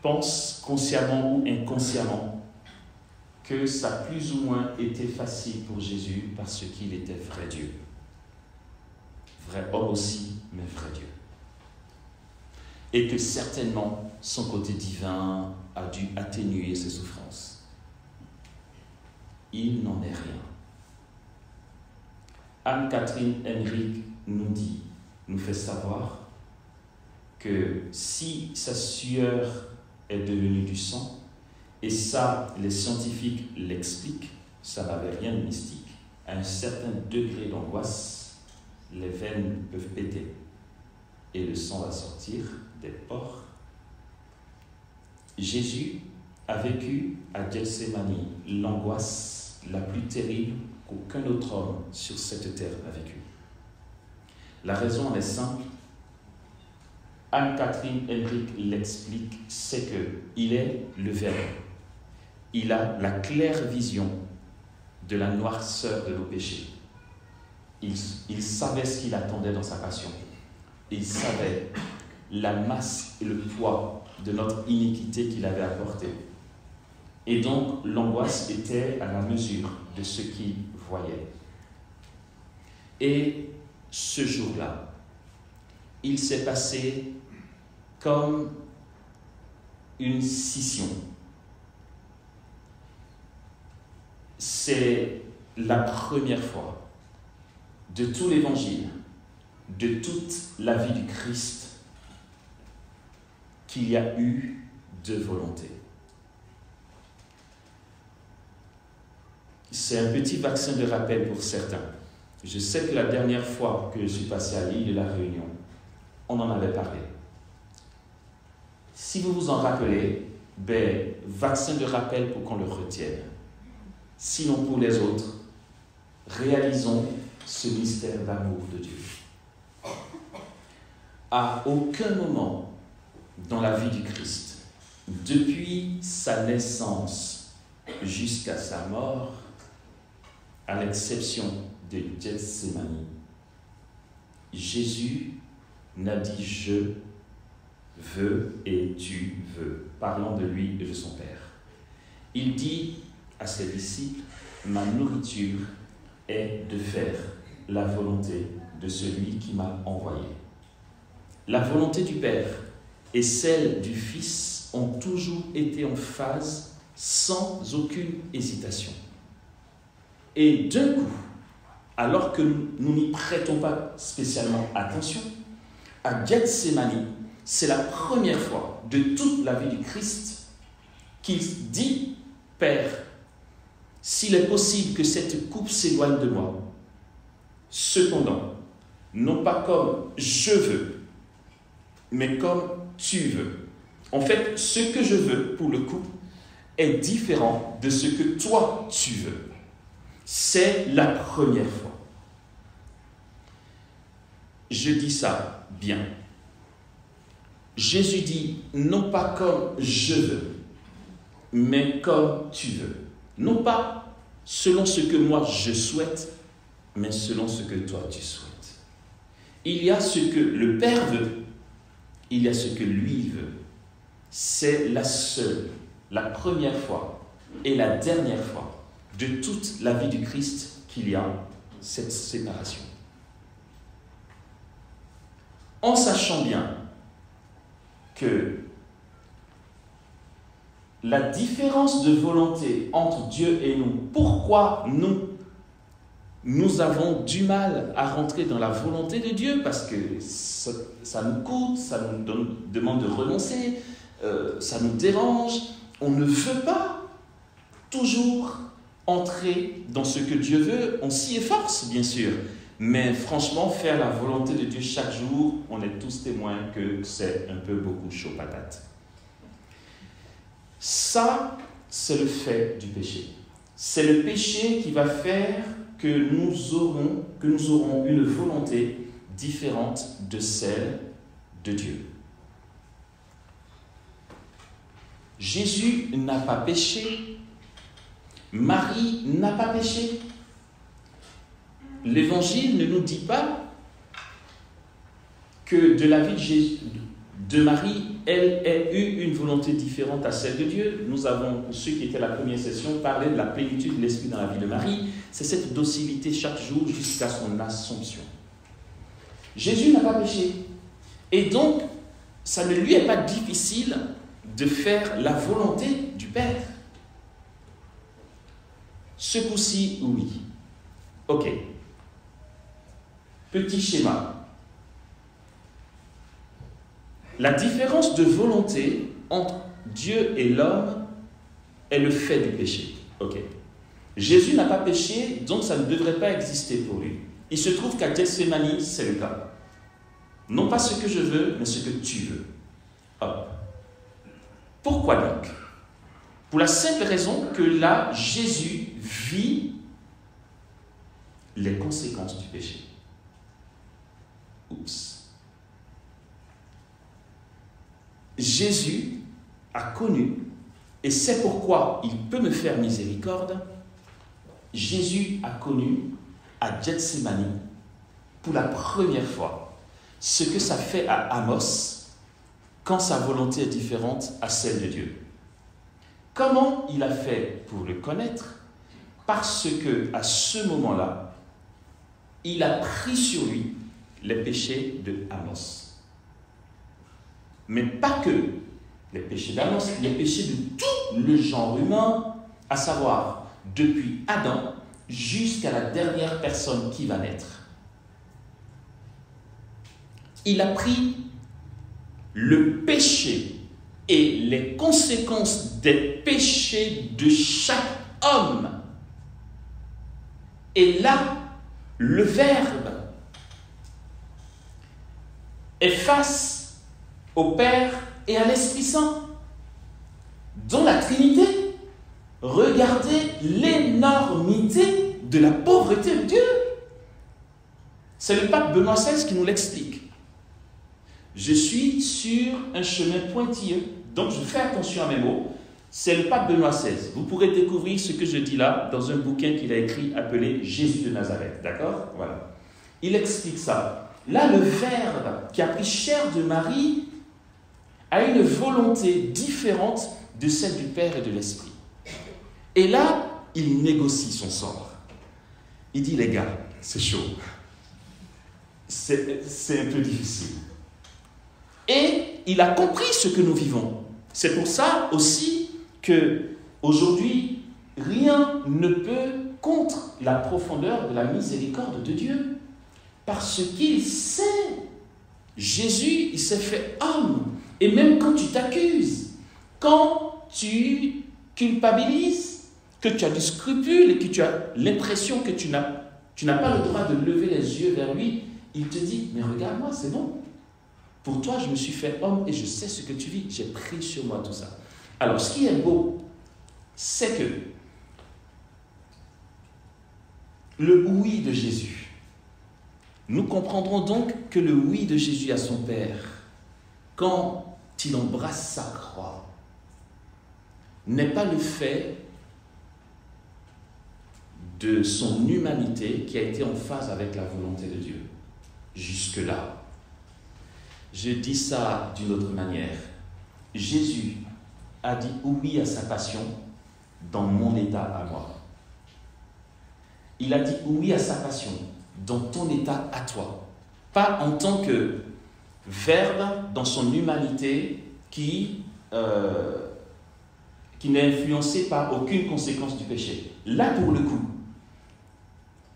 pensent consciemment ou inconsciemment que ça a plus ou moins été facile pour Jésus parce qu'il était vrai Dieu. Vrai homme aussi, mais vrai Dieu. Et que certainement son côté divin a dû atténuer ses souffrances. Il n'en est rien. Anne-Catherine Emmerich nous fait savoir que si sa sueur est devenue du sang, et ça, les scientifiques l'expliquent, ça n'avait rien de mystique. À un certain degré d'angoisse, les veines peuvent péter et le sang va sortir des pores. Jésus a vécu à Gethsémani l'angoisse la plus terrible qu'aucun autre homme sur cette terre a vécue. La raison est simple. Anne-Catherine Emmerich l'explique, c'est qu'il est le Verbe. Il a la claire vision de la noirceur de nos péchés. Il savait ce qu'il attendait dans sa passion. Il savait la masse et le poids de notre iniquité qu'il avait apporté. Et donc, l'angoisse était à la mesure de ce qu'il voyait. Et ce jour-là, il s'est passé comme une scission. C'est la première fois de tout l'Évangile, de toute la vie du Christ, qu'il y a eu de volonté. C'est un petit vaccin de rappel pour certains. Je sais que la dernière fois que je suis passé à l'île de la Réunion, on en avait parlé. Si vous vous en rappelez, vaccin de rappel pour qu'on le retienne. Sinon pour les autres, réalisons ce mystère d'amour de Dieu. À aucun moment dans la vie du Christ, depuis sa naissance jusqu'à sa mort, à l'exception de Gethsémani, Jésus n'a dit « je veux et tu veux », parlant de lui et de son Père. Il dit à ses disciples, « ma nourriture est de faire la volonté de celui qui m'a envoyé ». La volonté du Père et celle du Fils ont toujours été en phase sans aucune hésitation. Et d'un coup, alors que nous n'y prêtons pas spécialement attention, à Gethsémani, c'est la première fois de toute la vie du Christ qu'il dit « Père, s'il est possible que cette coupe s'éloigne de moi, cependant, non pas comme je veux, mais comme tu veux. » En fait, ce que je veux, pour le coup, est différent de ce que toi, tu veux. C'est la première fois. Je dis ça bien. Jésus dit, non pas comme je veux, mais comme tu veux. Non pas selon ce que moi je souhaite, mais selon ce que toi tu souhaites. Il y a ce que le Père veut, il y a ce que lui veut. C'est la seule, la première fois et la dernière fois de toute la vie du Christ qu'il y a cette séparation. En sachant bien que la différence de volonté entre Dieu et nous, pourquoi nous avons du mal à rentrer dans la volonté de Dieu, parce que ça nous coûte, ça nous demande de renoncer, ça nous dérange, on ne veut pas toujours entrer dans ce que Dieu veut, on s'y efforce bien sûr, mais franchement faire la volonté de Dieu chaque jour, on est tous témoins que c'est un peu beaucoup chaud patate. Ça, c'est le fait du péché. C'est le péché qui va faire que nous aurons une volonté différente de celle de Dieu. Jésus n'a pas péché, Marie n'a pas péché. L'Évangile ne nous dit pas que de la vie de Marie, elle ait eu une volonté différente à celle de Dieu. Nous avons, pour ceux qui étaient à la première session, parlé de la plénitude de l'Esprit dans la vie de Marie. C'est cette docilité chaque jour jusqu'à son Assomption. Jésus n'a pas péché. Et donc, ça ne lui est pas difficile de faire la volonté du Père. Ce coup-ci, oui. Ok. Petit schéma. La différence de volonté entre Dieu et l'homme est le fait du péché. Ok. Jésus n'a pas péché, donc ça ne devrait pas exister pour lui. Il se trouve qu'à Gethsémani, c'est le cas. Non pas ce que je veux, mais ce que tu veux. Hop. Pourquoi donc? Pour la simple raison que là, Jésus vit les conséquences du péché. Oups. Jésus a connu, et c'est pourquoi il peut me faire miséricorde, Jésus a connu à Gethsémani, pour la première fois, ce que ça fait à Amos quand sa volonté est différente à celle de Dieu. Comment il a fait pour le connaître? Parce que à ce moment-là, il a pris sur lui les péchés de Amos. Mais pas que les péchés d'Amos, les péchés de tout le genre humain, à savoir depuis Adam jusqu'à la dernière personne qui va naître. Il a pris le péché et les conséquences des péchés de chaque homme. Et là, le Verbe est face au Père et à l'Esprit Saint. Dans la Trinité, regardez l'énormité de la pauvreté de Dieu. C'est le pape Benoît XVI qui nous l'explique. Je suis sur un chemin pointilleux, donc je fais attention à mes mots. C'est le pape Benoît XVI. Vous pourrez découvrir ce que je dis là dans un bouquin qu'il a écrit appelé Jésus de Nazareth. D'accord? Voilà. Il explique ça. Là, le Verbe qui a pris chair de Marie a une volonté différente de celle du Père et de l'Esprit. Et là, il négocie son sort. Il dit, les gars, c'est chaud. C'est un peu difficile. Et il a compris ce que nous vivons. C'est pour ça aussi que aujourd'hui, rien ne peut contre la profondeur de la miséricorde de Dieu. Parce qu'il sait, Jésus, il s'est fait homme. Et même quand tu t'accuses, quand tu culpabilises, que tu as du scrupule et que tu as l'impression que tu n'as pas le droit de lever les yeux vers lui, il te dit, mais regarde-moi, c'est bon. Pour toi, je me suis fait homme et je sais ce que tu vis. J'ai pris sur moi tout ça. Alors, ce qui est beau, c'est que le oui de Jésus, nous comprendrons donc que le oui de Jésus à son Père, quand il embrasse sa croix, n'est pas le fait de son humanité qui a été en phase avec la volonté de Dieu. jusque-là. Je dis ça d'une autre manière. Jésus a dit oui à sa passion dans mon état à moi. Il a dit oui à sa passion dans ton état à toi. Pas en tant que Verbe dans son humanité qui n'est influencé par aucune conséquence du péché. Là, pour le coup,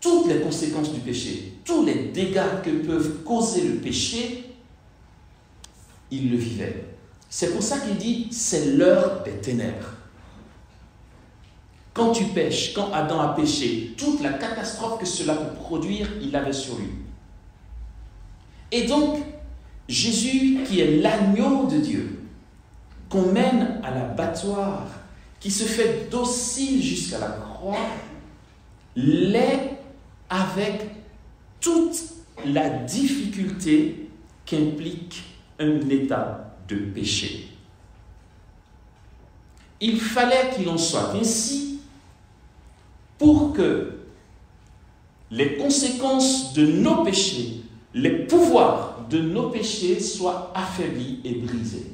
toutes les conséquences du péché, tous les dégâts que peuvent causer le péché, il le vivait. C'est pour ça qu'il dit, c'est l'heure des ténèbres. Quand tu pêches, quand Adam a péché, toute la catastrophe que cela peut produire, il l'avait sur lui. Et donc, Jésus, qui est l'agneau de Dieu, qu'on mène à l'abattoir, qui se fait docile jusqu'à la croix, l'est avec toute la difficulté qu'implique un état de péché. Il fallait qu'il en soit ainsi pour que les conséquences de nos péchés, les pouvoirs de nos péchés soient affaiblis et brisés.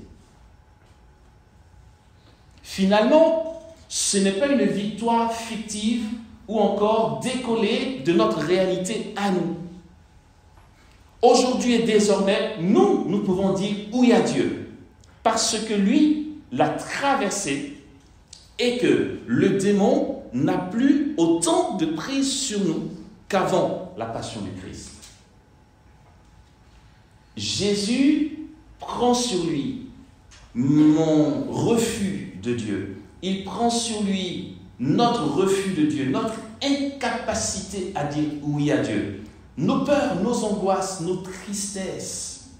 Finalement, ce n'est pas une victoire fictive ou encore décollée de notre réalité à nous. Aujourd'hui et désormais, nous pouvons dire oui à Dieu, parce que lui l'a traversé et que le démon n'a plus autant de prise sur nous qu'avant la passion du Christ. Jésus prend sur lui mon refus de Dieu. Il prend sur lui notre refus de Dieu, notre incapacité à dire oui à Dieu. Nos peurs, nos angoisses, nos tristesses,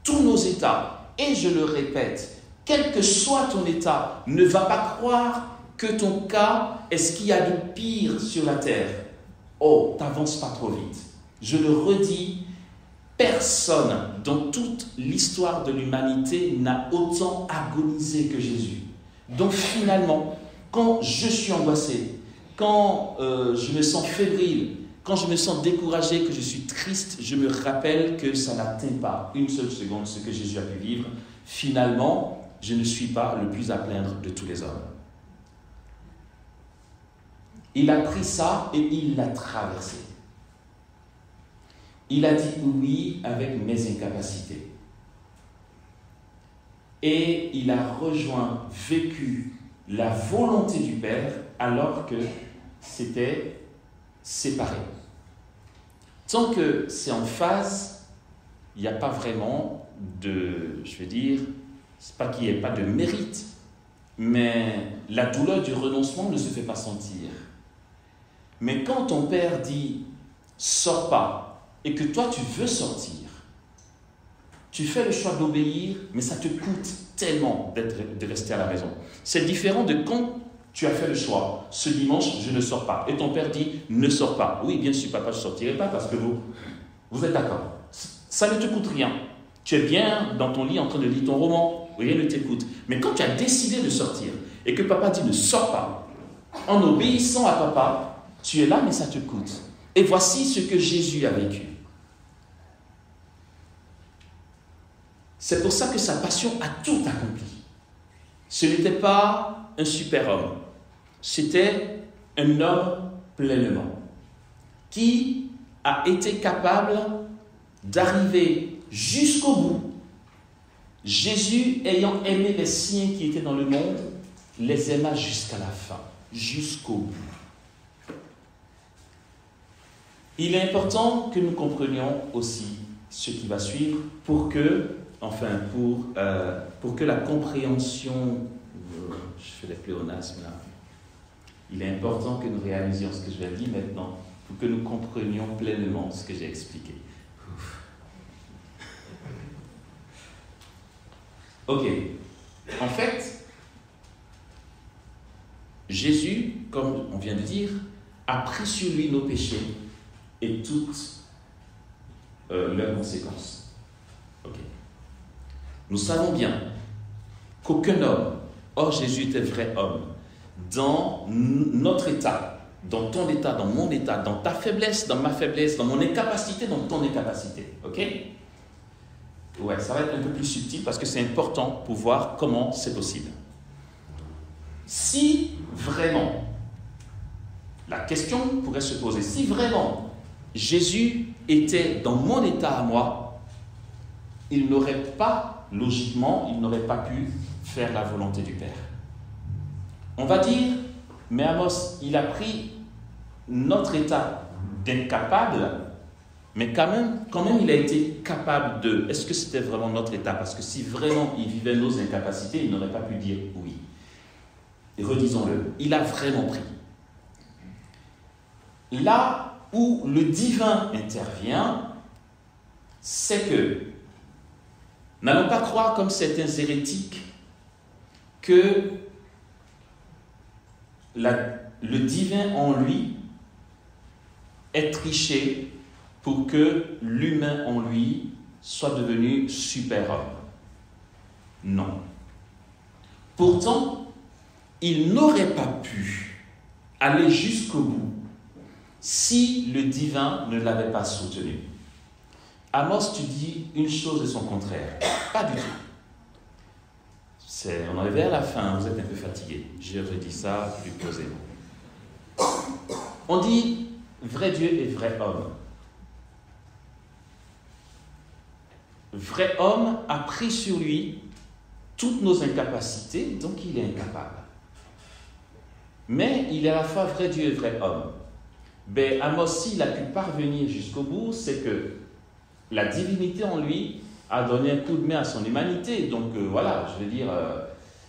tous nos états. Et je le répète, quel que soit ton état, ne va pas croire que ton cas est ce qu'il y a de pire sur la terre. Oh, t'avances pas trop vite. Je le redis, personne dans toute l'histoire de l'humanité n'a autant agonisé que Jésus. Donc finalement, quand je suis angoissé, quand je me sens fébrile, quand je me sens découragé, que je suis triste, je me rappelle que ça n'atteint pas une seule seconde ce que Jésus a pu vivre. Finalement, je ne suis pas le plus à plaindre de tous les hommes. Il a pris ça et il l'a traversé. Il a dit oui avec mes incapacités. Et il a rejoint, vécu la volonté du Père alors que c'était séparé. Tant que c'est en phase, il n'y a pas vraiment de, je veux dire, c'est pas qu'il n'y ait pas de mérite, mais la douleur du renoncement ne se fait pas sentir. Mais quand ton Père dit « sors pas », et que toi tu veux sortir, tu fais le choix d'obéir, mais ça te coûte tellement de rester à la maison. C'est différent de quand tu as fait le choix. Ce dimanche, je ne sors pas. Et ton père dit, ne sors pas. Oui, bien sûr, papa, je ne sortirai pas parce que vous êtes d'accord. Ça ne te coûte rien. Tu es bien dans ton lit en train de lire ton roman. Rien ne t'écoute. Mais quand tu as décidé de sortir et que papa dit, ne sors pas, en obéissant à papa, tu es là, mais ça te coûte. Et voici ce que Jésus a vécu. C'est pour ça que sa passion a tout accompli. Ce n'était pas un super-homme. C'était un homme pleinement qui a été capable d'arriver jusqu'au bout. Jésus, ayant aimé les siens qui étaient dans le monde, les aima jusqu'à la fin, jusqu'au bout. Il est important que nous comprenions aussi ce qui va suivre pour que la compréhension, je fais des pléonasmes là, il est important que nous réalisions ce que je vais dire maintenant, pour que nous comprenions pleinement ce que j'ai expliqué. Ok, en fait, Jésus, comme on vient de dire, a pris sur lui nos péchés et toutes leurs conséquences. Ok. Nous savons bien qu'aucun homme, or Jésus était vrai homme, dans notre état, dans ton état, dans mon état, dans ta faiblesse, dans ma faiblesse, dans mon incapacité, dans ton incapacité. Ok? Ouais, ça va être un peu plus subtil parce que c'est important pour voir comment c'est possible. Si vraiment, la question pourrait se poser, si vraiment Jésus était dans mon état à moi, il n'aurait pas, logiquement, il n'aurait pas pu faire la volonté du Père. On va dire, mais Amos, il a pris notre état d'incapable, mais quand même il a été capable de... Est-ce que c'était vraiment notre état? Parce que si vraiment il vivait nos incapacités, il n'aurait pas pu dire oui. Et redisons-le, il a vraiment pris. Là où le divin intervient, c'est que, n'allons pas croire comme certains hérétiques que le divin en lui est triché pour que l'humain en lui soit devenu super-homme. Non. Pourtant, il n'aurait pas pu aller jusqu'au bout si le divin ne l'avait pas soutenu. Amos, tu dis une chose et son contraire. Pas du tout. On en est vers la fin, vous êtes un peu fatigué. Je redis ça plus posément. On dit vrai Dieu et vrai homme. Vrai homme a pris sur lui toutes nos incapacités, donc il est incapable. Mais il est à la fois vrai Dieu et vrai homme. Ben, Amos, s'il a pu parvenir jusqu'au bout, c'est que la divinité en lui a donné un coup de main à son humanité. Donc voilà, je veux dire,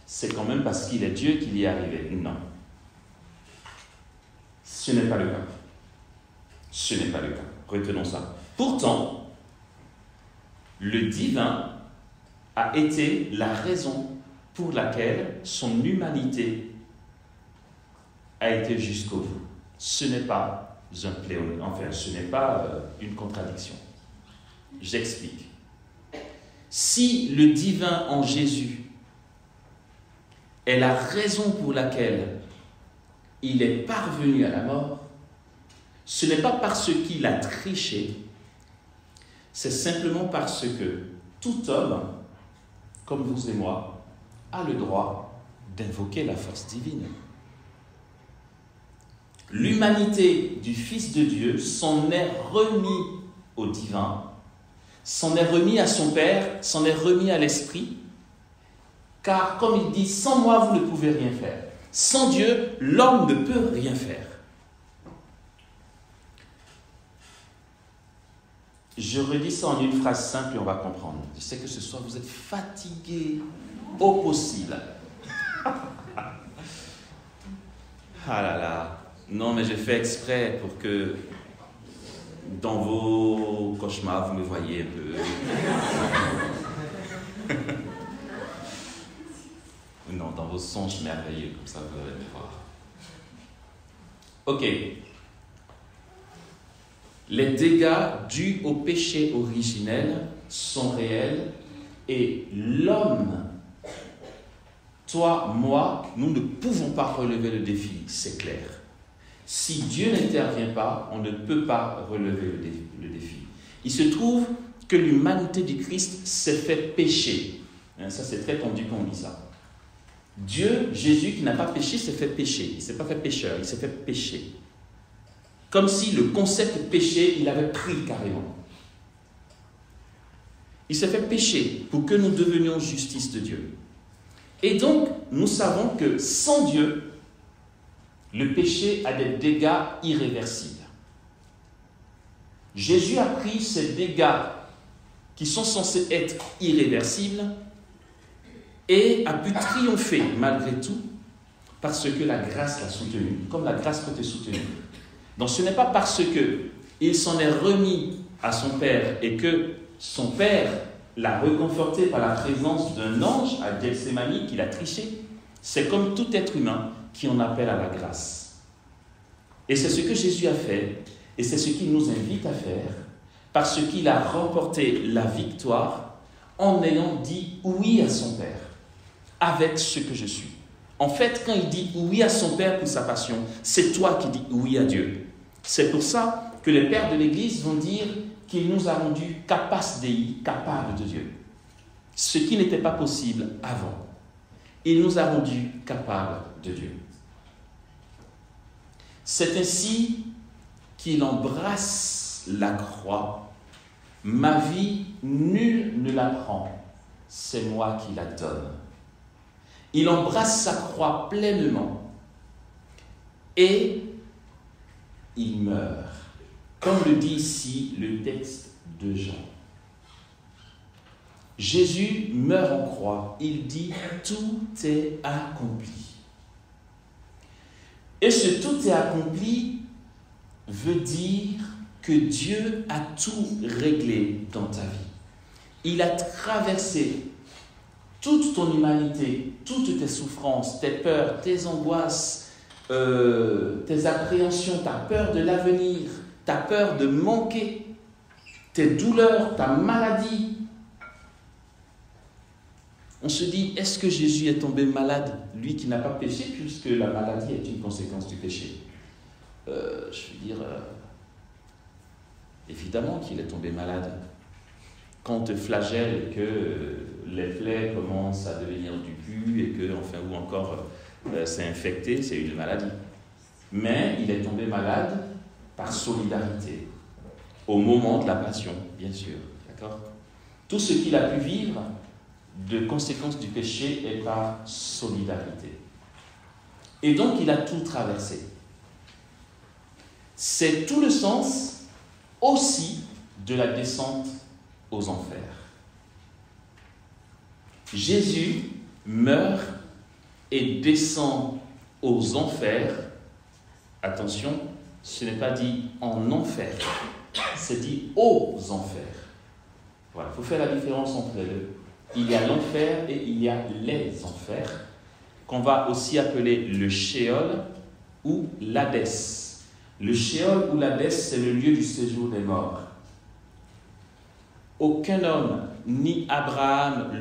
c'est quand même parce qu'il est Dieu qu'il y est arrivé. Non. Ce n'est pas le cas. Ce n'est pas le cas. Retenons ça. Pourtant, le divin a été la raison pour laquelle son humanité a été jusqu'au bout. Ce n'est pas un pléonasme, enfin, ce n'est pas une contradiction. J'explique. Si le divin en Jésus est la raison pour laquelle il est parvenu à la mort, ce n'est pas parce qu'il a triché, c'est simplement parce que tout homme, comme vous et moi, a le droit d'invoquer la force divine. L'humanité du Fils de Dieu s'en est remis au divin, s'en est remis à son Père, s'en est remis à l'Esprit, car comme il dit, sans moi vous ne pouvez rien faire. Sans Dieu, l'homme ne peut rien faire. Je redis ça en une phrase simple et on va comprendre. Je sais que ce soir vous êtes fatigués au possible. Ah là là. Non, mais j'ai fait exprès pour que dans vos cauchemars, vous me voyez un peu. Non, dans vos songes merveilleux, comme ça vous allez me voir. Ok. Les dégâts dus au péché originel sont réels et l'homme, toi, moi, nous ne pouvons pas relever le défi, c'est clair. Si Dieu n'intervient pas, on ne peut pas relever le défi. Il se trouve que l'humanité du Christ s'est fait pécher. Ça, c'est très tendu quand on dit ça. Dieu, Jésus, qui n'a pas péché, s'est fait pécher. Il ne s'est pas fait pécheur, il s'est fait pécher. Comme si le concept péché, il avait pris carrément. Il s'est fait pécher pour que nous devenions justice de Dieu. Et donc, nous savons que sans Dieu, le péché a des dégâts irréversibles. Jésus a pris ces dégâts qui sont censés être irréversibles et a pu triompher malgré tout parce que la grâce l'a soutenu, comme la grâce peut te soutenir. Donc ce n'est pas parce qu'il s'en est remis à son Père et que son Père l'a réconforté par la présence d'un ange à Gethsémani qu'il a triché. C'est comme tout être humain qui en appelle à la grâce. Et c'est ce que Jésus a fait, et c'est ce qu'il nous invite à faire, parce qu'il a remporté la victoire en ayant dit oui à son Père, avec ce que je suis, En fait, quand il dit oui à son Père pour sa passion, c'est toi qui dis oui à Dieu. C'est pour ça que les pères de l'Église vont dire qu'il nous a rendus capas Dei, capables de Dieu. Ce qui n'était pas possible avant. Il nous a rendus capables de Dieu. C'est ainsi qu'il embrasse la croix. Ma vie, nul ne la prend, c'est moi qui la donne. Il embrasse sa croix pleinement et il meurt. Comme le dit ici le texte de Jean. Jésus meurt en croix. Il dit « Tout est accompli ». Et ce « tout est accompli » veut dire que Dieu a tout réglé dans ta vie. Il a traversé toute ton humanité, toutes tes souffrances, tes peurs, tes angoisses, tes appréhensions, ta peur de l'avenir, ta peur de manquer, tes douleurs, ta maladie. On se dit, est-ce que Jésus est tombé malade, lui qui n'a pas péché, puisque la maladie est une conséquence du péché? Je veux dire, évidemment qu'il est tombé malade. Quand on te flagelle et que les plaies commencent à devenir du pus et que, enfin, ou encore c'est infecté, c'est une maladie. Mais il est tombé malade par solidarité, au moment de la passion, bien sûr. D'accord ? Tout ce qu'il a pu vivre de conséquences du péché est par solidarité. Et donc, il a tout traversé. C'est tout le sens aussi de la descente aux enfers. Jésus meurt et descend aux enfers. Attention, ce n'est pas dit en enfer, c'est dit aux enfers. Voilà, il faut faire la différence entre les deux. Il y a l'enfer et il y a les enfers, qu'on va aussi appeler le Sheol ou l'Hadès. Le Sheol ou l'Hadès, c'est le lieu du séjour des morts. Aucun homme, ni Abraham,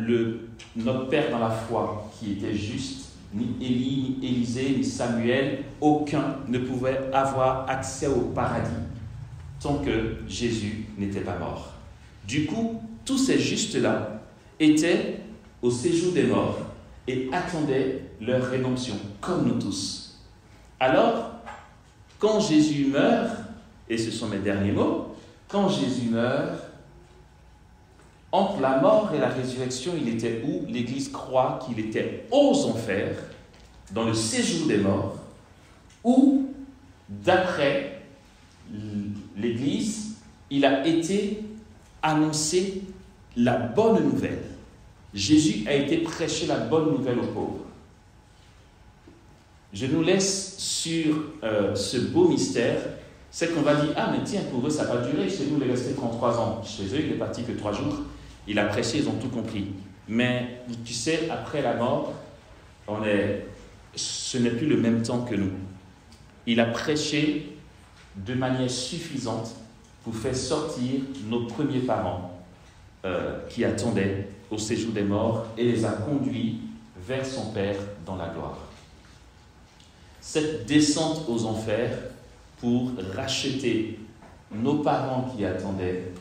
notre père dans la foi, qui était juste, ni Élie, ni Élisée, ni Samuel, aucun ne pouvait avoir accès au paradis tant que Jésus n'était pas mort. Du coup, tous ces justes-là étaient au séjour des morts et attendaient leur rédemption, comme nous tous. Alors, quand Jésus meurt, et ce sont mes derniers mots, quand Jésus meurt, entre la mort et la résurrection, il était où? L'Église croit qu'il était aux enfers, dans le séjour des morts, où, d'après l'Église, il a été annoncé la bonne nouvelle. Jésus a été prêché la bonne nouvelle aux pauvres. Je nous laisse sur ce beau mystère, c'est qu'on va dire, ah mais tiens, pour eux ça n'a pas duré, chez nous il est resté 33 ans, chez eux il est parti que 3 jours, il a prêché, ils ont tout compris. Mais tu sais, après la mort, ce n'est plus le même temps que nous. Il a prêché de manière suffisante pour faire sortir nos premiers parents qui attendaient au séjour des morts et les a conduits vers son Père dans la gloire. Cette descente aux enfers pour racheter nos parents qui attendaient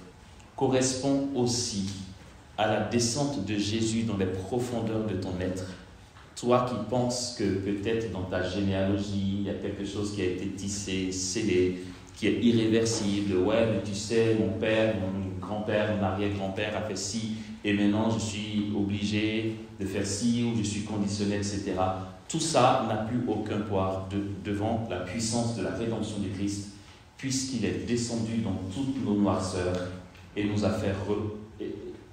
correspond aussi à la descente de Jésus dans les profondeurs de ton être. Toi qui penses que peut-être dans ta généalogie, il y a quelque chose qui a été tissé, scellé, qui est irréversible. Ouais, mais tu sais, mon père, mon grand-père, mon arrière-grand-père a fait ci, et maintenant je suis obligé de faire ci, ou je suis conditionné, etc. Tout ça n'a plus aucun poids devant la puissance de la rédemption du Christ, puisqu'il est descendu dans toutes nos noirceurs et nous a fait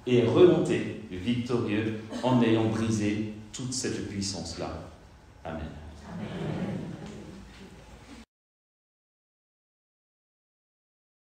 remonter victorieux en ayant brisé toute cette puissance-là. Amen.